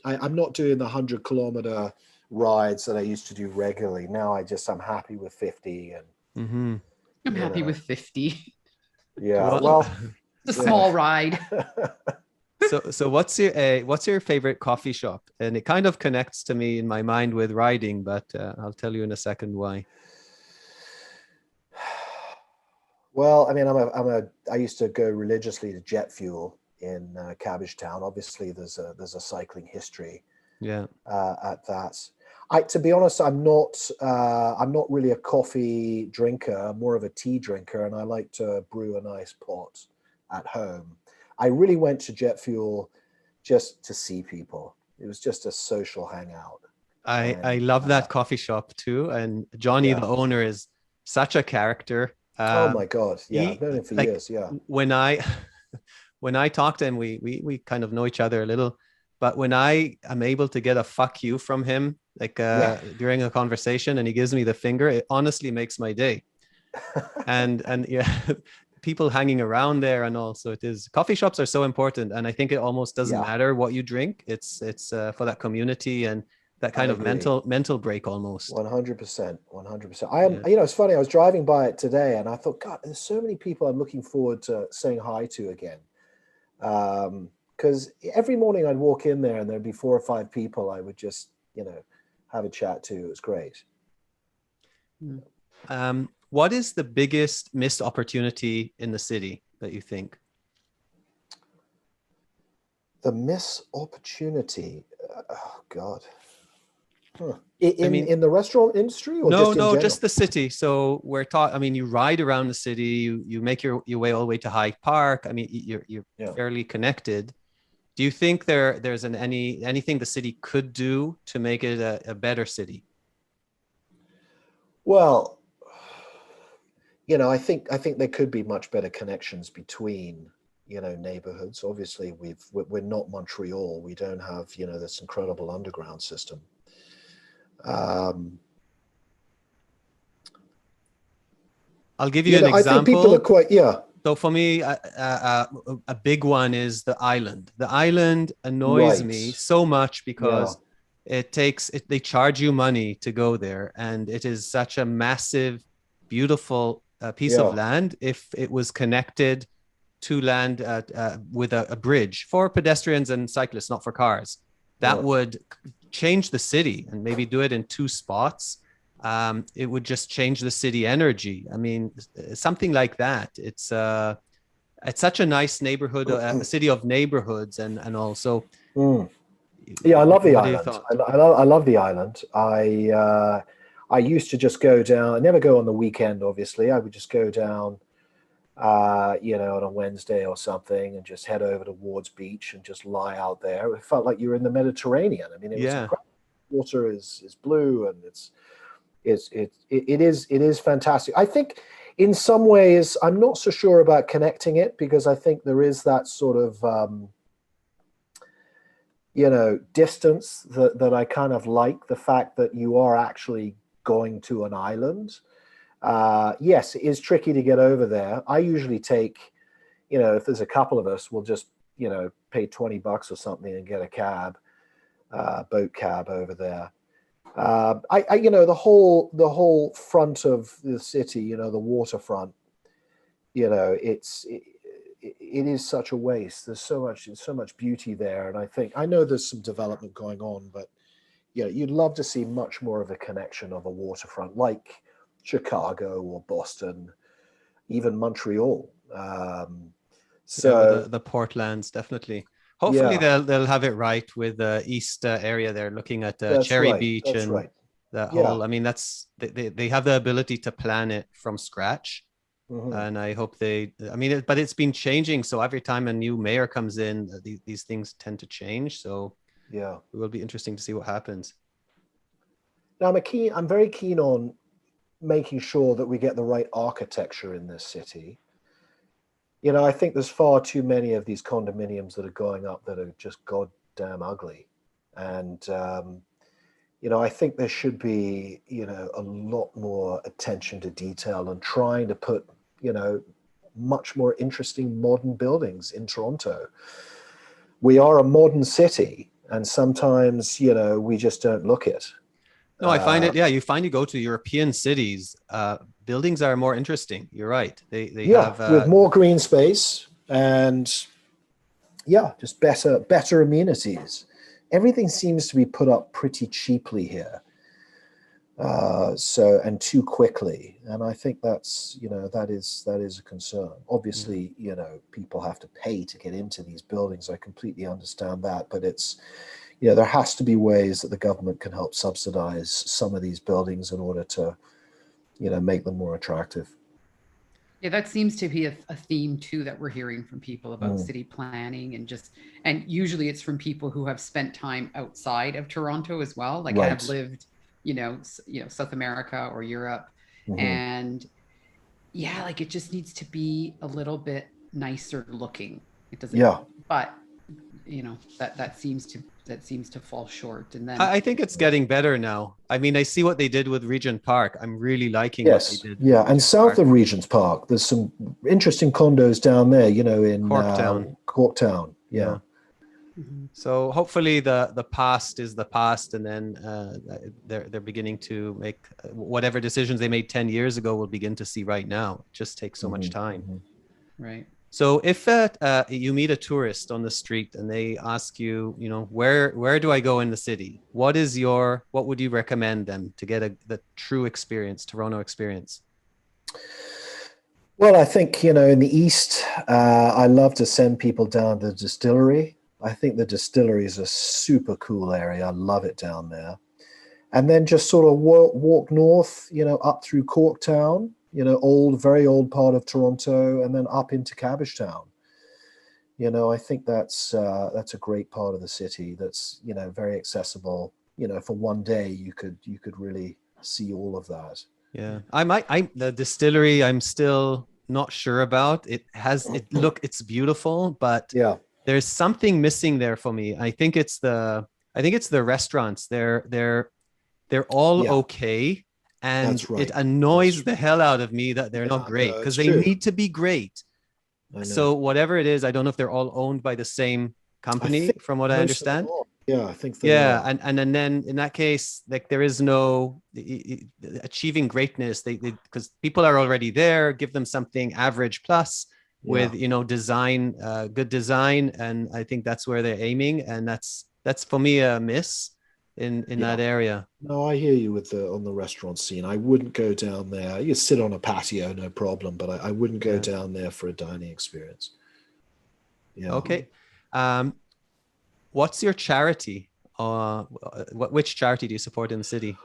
I'm not doing the 100-kilometer rides that I used to do regularly. Now I'm happy with 50. And mm-hmm. I'm happy with 50. Yeah, well, it's a small ride. So what's your favorite coffee shop? And it kind of connects to me in my mind with riding, but I'll tell you in a second why. Well, I mean, I used to go religiously to Jet Fuel in Cabbagetown. Obviously, there's a cycling history. Yeah. At that. To be honest, I'm not really a coffee drinker. I'm more of a tea drinker, and I like to brew a nice pot at home. I really went to Jet Fuel just to see people. It was just a social hangout. I love that coffee shop too, and Johnny, the owner, is such a character. Oh my God! Yeah, I've known him for years. Yeah. When I talk to him, we kind of know each other a little. But when I am able to get a fuck you from him, during a conversation, and he gives me the finger, it honestly makes my day. and people hanging around there, and also coffee shops are so important, and I think it almost doesn't matter what you drink. It's for that community and that kind of mental break almost. 100%. It's funny. I was driving by it today, and I thought, God, there's so many people I'm looking forward to saying hi to again. Because every morning I'd walk in there and there'd be 4 or 5 people I would just, have a chat to. It was great. What is the biggest missed opportunity in the city that you think? The missed opportunity? Oh, God. Huh. In the restaurant industry? Or just the city. So we're you ride around the city, you make your way all the way to Hyde Park. I mean, you're fairly connected. Do you think there's anything the city could do to make it a better city? Well, I think there could be much better connections between, neighborhoods. Obviously, we're not Montreal. We don't have, this incredible underground system. I'll give you an example. I think people are quite, So for me, a big one is the island. The island annoys me so much because they charge you money to go there, and it is such a massive, beautiful piece of land. If it was connected to land with a bridge for pedestrians and cyclists, not for cars, that would change the city, and maybe do it in 2 spots. It would just change the city energy. I mean, something like that. It's such a nice neighborhood, a city of neighborhoods, and also. I love the island. I love the island. I used to just go down. I never go on the weekend, obviously. I would just go down, on a Wednesday or something, and just head over to Ward's Beach and just lie out there. It felt like you were in the Mediterranean. I mean, it was incredible. Water is blue, and it is fantastic. I think in some ways I'm not so sure about connecting it, because I think there is that sort of distance that I kind of like, the fact that you are actually going to an island. Yes, it is tricky to get over there. I usually take, if there's a couple of us, we'll just pay $20 or something and get a cab, boat cab over there. The whole front of the city, the waterfront, it is such a waste. There's so much beauty there. And I know there's some development going on, but you'd love to see much more of a connection of a waterfront like Chicago or Boston, even Montreal. The Portlands, definitely. Hopefully they'll have it right with the east area. They're looking at Cherry Beach and the whole. I mean, they have the ability to plan it from scratch, and I hope but it's been changing. So every time a new mayor comes in, these things tend to change. So it will be interesting to see what happens. Now I'm very keen on making sure that we get the right architecture in this city. I think there's far too many of these condominiums that are going up that are just goddamn ugly. And, I think there should be, a lot more attention to detail and trying to put, much more interesting modern buildings in Toronto. We are a modern city, and sometimes, we just don't look it. No, I find it. Yeah, you go to European cities, buildings are more interesting. You're right. They have with more green space and just better amenities. Everything seems to be put up pretty cheaply here, and too quickly. And I think that's that is a concern. Obviously, people have to pay to get into these buildings. I completely understand that, but it's there has to be ways that the government can help subsidize some of these buildings in order to, make them more attractive. Yeah, that seems to be a theme too that we're hearing from people about city planning and usually it's from people who have spent time outside of Toronto as well, like have lived, South America or Europe, and like it just needs to be a little bit nicer looking. It doesn't. Yeah. But that seems to fall short. And then I think it's getting better now. I mean, I see what they did with Regent Park. I'm really liking what they did. Yeah, and south of Regent's Park, there's some interesting condos down there, in Corktown. Yeah. So hopefully the past is the past, and then they're beginning to make whatever decisions they made 10 years ago we'll begin to see right now. It just takes so much time. Right. So if you meet a tourist on the street and they ask you, where do I go in the city? What would you recommend them to get the true experience, Toronto experience? Well, I think, in the East, I love to send people down to the distillery. I think the distillery is a super cool area. I love it down there. And then just sort of walk north, up through Corktown, very old part of Toronto, and then up into Cabbagetown. I think that's a great part of the city that's, very accessible. For one day you could really see all of that. Yeah. The distillery, I'm still not sure about. It's beautiful, but there's something missing there for me. I think it's the restaurants. They're all okay. And it annoys the hell out of me that they're not great, because they need to be great. So whatever it is, I don't know if they're all owned by the same company, from what I understand. Yeah, I think they are. And then in that case, like there is no achieving greatness. They because people are already there. Give them something average plus with design, good design, and I think that's where they're aiming, and that's for me a miss in that area. No, I hear you on the restaurant scene. I wouldn't go down there. You sit on a patio, no problem, but I wouldn't go down there for a dining experience. Yeah. Okay. What's your charity? Which charity do you support in the city?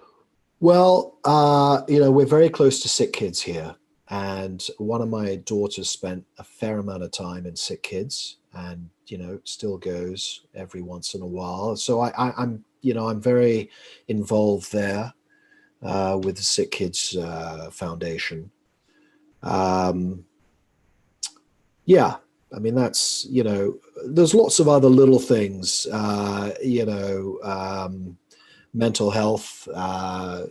Well, we're very close to Sick Kids here, and one of my daughters spent a fair amount of time in Sick Kids, and still goes every once in a while. So I'm very involved there with the Sick Kids Foundation. I mean, that's, there's lots of other little things, mental health, I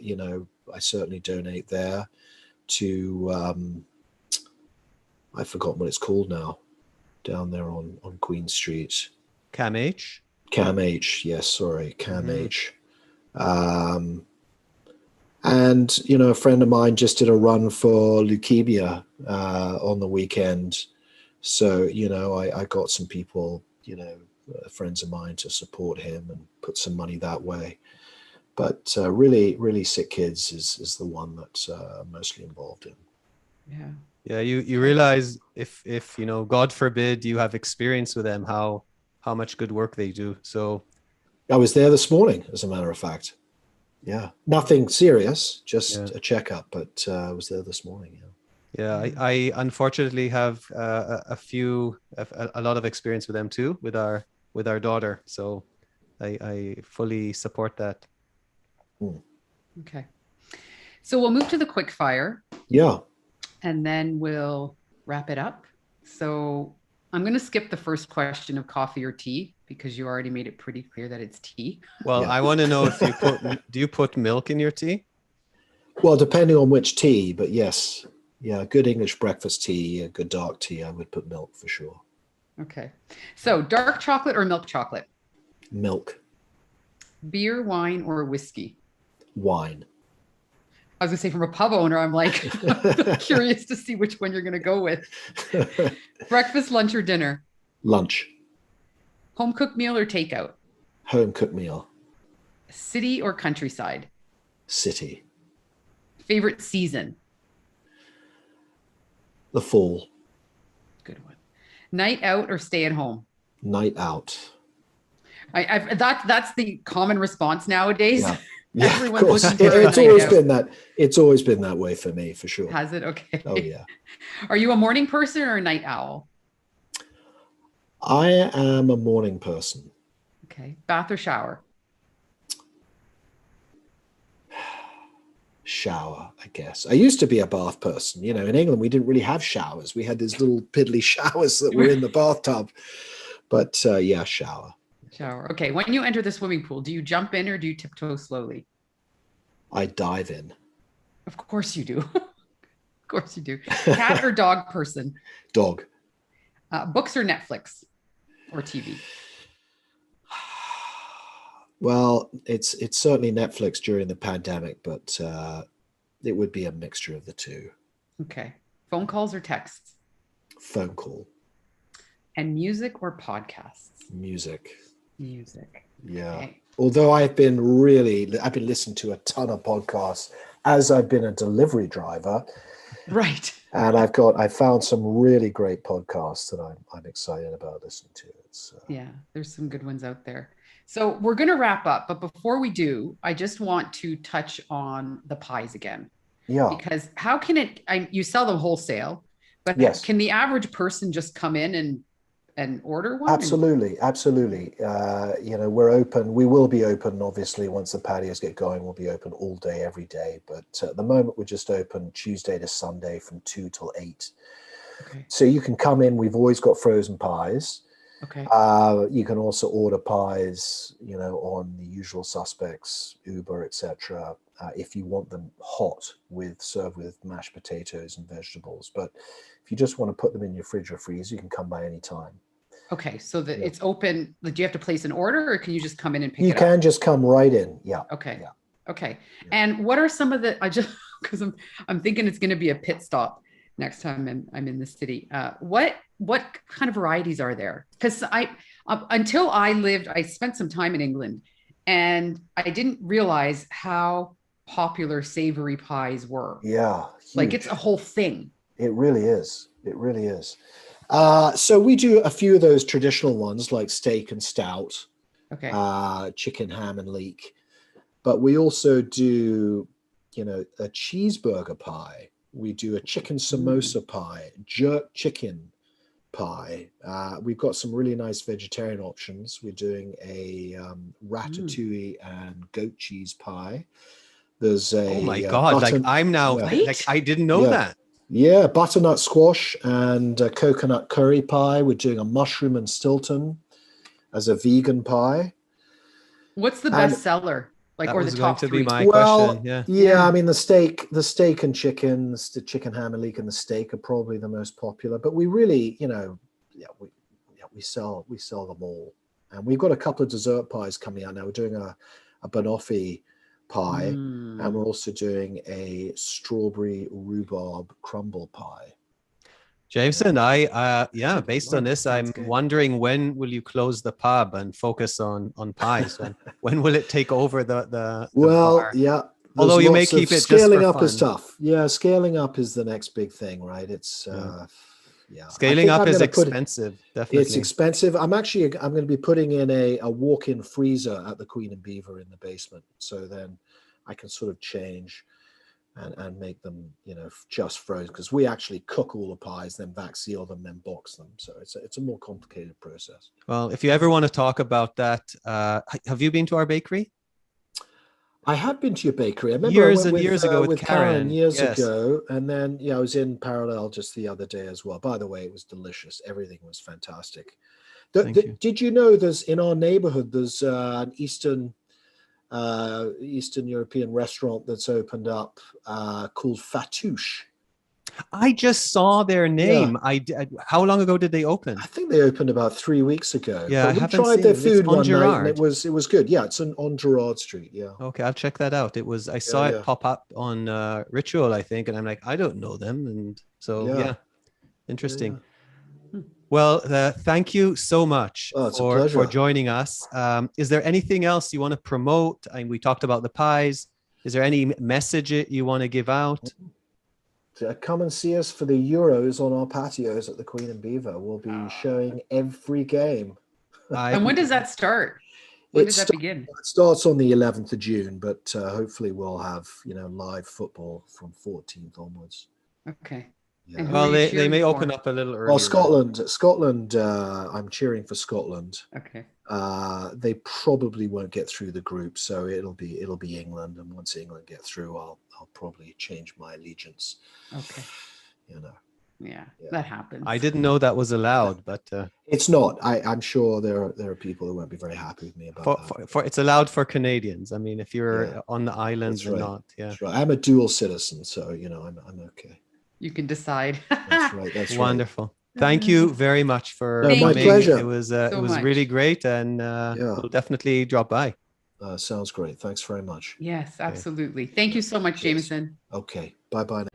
certainly donate there to, I forgot what it's called now. down there on Queen Street. Cam H. Cam H, yes, sorry, Cam H. And, you know, a friend of mine just did a run for leukemia on the weekend. So, you know, I got some people, you know, friends of mine to support him and put some money that way. But really sick kids is the one that I'm mostly involved in. Yeah. Yeah, you realize if you know, God forbid, you have experience with them, how much good work they do. So I was there this morning, as a matter of fact. Yeah, nothing serious, just a checkup, but I was there this morning. Yeah, I unfortunately have a lot of experience with them too, with our daughter. So I fully support that. Okay. So we'll move to the quick fire. Yeah. And then we'll wrap it up. So I'm going to skip the first question of coffee or tea because you already made it pretty clear that it's tea. Well, I want to know if do you put milk in your tea? Well, depending on which tea, but yes. Yeah, good English breakfast tea, a good dark tea, I would put milk for sure. Okay. So dark chocolate or milk chocolate? Milk. Beer, wine, or whiskey? Wine. I was going to say, from a pub owner, I'm like curious to see which one you're going to go with. Breakfast, lunch, or dinner? Lunch. Home cooked meal or takeout? Home cooked meal. City or countryside? City. Favorite season? The fall. Good one. Night out or stay at home? Night out. That's the common response nowadays. Yeah. Yeah, Everyone's of course. looking for It's a night always out. been that. It's always been that way for me, for sure. Has it? Okay. Oh yeah. Are you a morning person or a night owl? I am a morning person. Okay. Bath or shower? Shower, I guess. I used to be a bath person. You know, in England, we didn't really have showers. We had these little piddly showers that were in the bathtub. But yeah, shower. Shower. Okay. When you enter the swimming pool, do you jump in or do you tiptoe slowly? I dive in. Of course you do. Of course you do. Cat or dog person? Dog. Books or Netflix or TV? Well, it's certainly Netflix during the pandemic, but it would be a mixture of the two. Okay. Phone calls or texts? Phone call. And music or podcasts? Music. Music. Yeah. Okay. Although I've been listening to a ton of podcasts as I've been a delivery driver. Right. And I found some really great podcasts that I'm excited about listening to. Yeah, there's some good ones out there. So we're going to wrap up, but before we do, I just want to touch on the pies again. Yeah. Because how can you sell them wholesale, but Yes. Can the average person just come in and order one? Absolutely. You know, we're open. We will be open, obviously, once the patios get going. We'll be open all day, every day. But at the moment, we're just open Tuesday to Sunday from 2 till 8. Okay. So you can come in. We've always got frozen pies. Okay. You can also order pies, you know, on the usual suspects, Uber, etc. If you want them hot, served with mashed potatoes and vegetables. But if you just want to put them in your fridge or freezer, you can come by any time. Okay, so it's open. Do you have to place an order, or can you just come in and pick it up? You can just come right in. Yeah. Okay. Yeah. Okay. And what are some of the? Because I'm thinking it's going to be a pit stop next time I'm in the city. What kind of varieties are there? Because until I spent some time in England, and I didn't realize how popular savory pies were. Yeah. Like huge. it's a whole thing. It really is. It really is. So we do a few of those traditional ones like steak and stout, Okay. chicken, ham, and leek. But we also do, you know, a cheeseburger pie. We do a chicken samosa pie, jerk chicken pie. We've got some really nice vegetarian options. We're doing a ratatouille and goat cheese pie. There's a Oh my God. I'm now, yeah. I didn't know that. Yeah, butternut squash and coconut curry pie. We're doing a mushroom and Stilton as a vegan pie. What's the best seller? Like, That or was the going top to three? be my Well, question. yeah. I mean, the steak and chicken, the chicken ham and leek and the steak are probably the most popular. But we really, you know, we sell them all. And we've got a couple of dessert pies coming out now. We're doing a banoffee pie, and we're also doing a strawberry rhubarb crumble pie. Jameson, based on this, I'm wondering, when will you close the pub and focus on pies? When will it take over the bar? Yeah. Although you may keep it scaling just for up fun. is tough. Yeah, scaling up is the next big thing, right? It's Scaling up is expensive. Definitely, it's expensive. I'm going to be putting in a walk-in freezer at the Queen and Beaver in the basement, so then I can sort of change and make them, just frozen, because we actually cook all the pies, then vac seal them, then box them. So it's a more complicated process. Well, if you ever want to talk about that, have you been to our bakery? I have been to your bakery. I remember years ago with Karen years ago, and then I was in Parallel just the other day as well. By the way, it was delicious. Everything was fantastic. Did you know there's in our neighborhood there's an Eastern European restaurant that's opened up called Fatouche? I just saw their name. Yeah. How long ago did they open? I think they opened about 3 weeks ago. Yeah, but we tried their food one night, and it was good. Yeah, it's on Gerrard Street. Yeah. Okay, I'll check that out. I saw it pop up on Ritual, I think, and I'm like, I don't know them, and so interesting. Yeah. Well, thank you so much for joining us. Is there anything else you want to promote? We talked about the pies. Is there any message you want to give out? Come and see us for the Euros on our patios at the Queen and Beaver. We'll be showing every game. And when does that start? When does that begin? It starts on the 11th of June, but hopefully we'll have live football from 14th onwards. Okay. Yeah. Well, they may open up a little earlier. Well, Scotland. I'm cheering for Scotland. Okay. They probably won't get through the group, so it'll be England. And once England get through, I'll probably change my allegiance. Okay. Yeah, that happens. I didn't know that was allowed, but it's not. I'm sure there are people who won't be very happy with me about that. It's allowed for Canadians. I mean, if you're on the islands, That's right. Not. Yeah, That's right. I'm a dual citizen, so I'm okay. You can decide. That's right. That's wonderful. Thank you very much for coming. My pleasure. It was really great, and we'll definitely drop by. Sounds great. Thanks very much. Yes, absolutely. Okay. Thank you so much, Jamieson. Okay. Bye-bye now.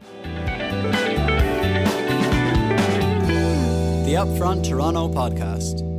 The Upfront Toronto Podcast.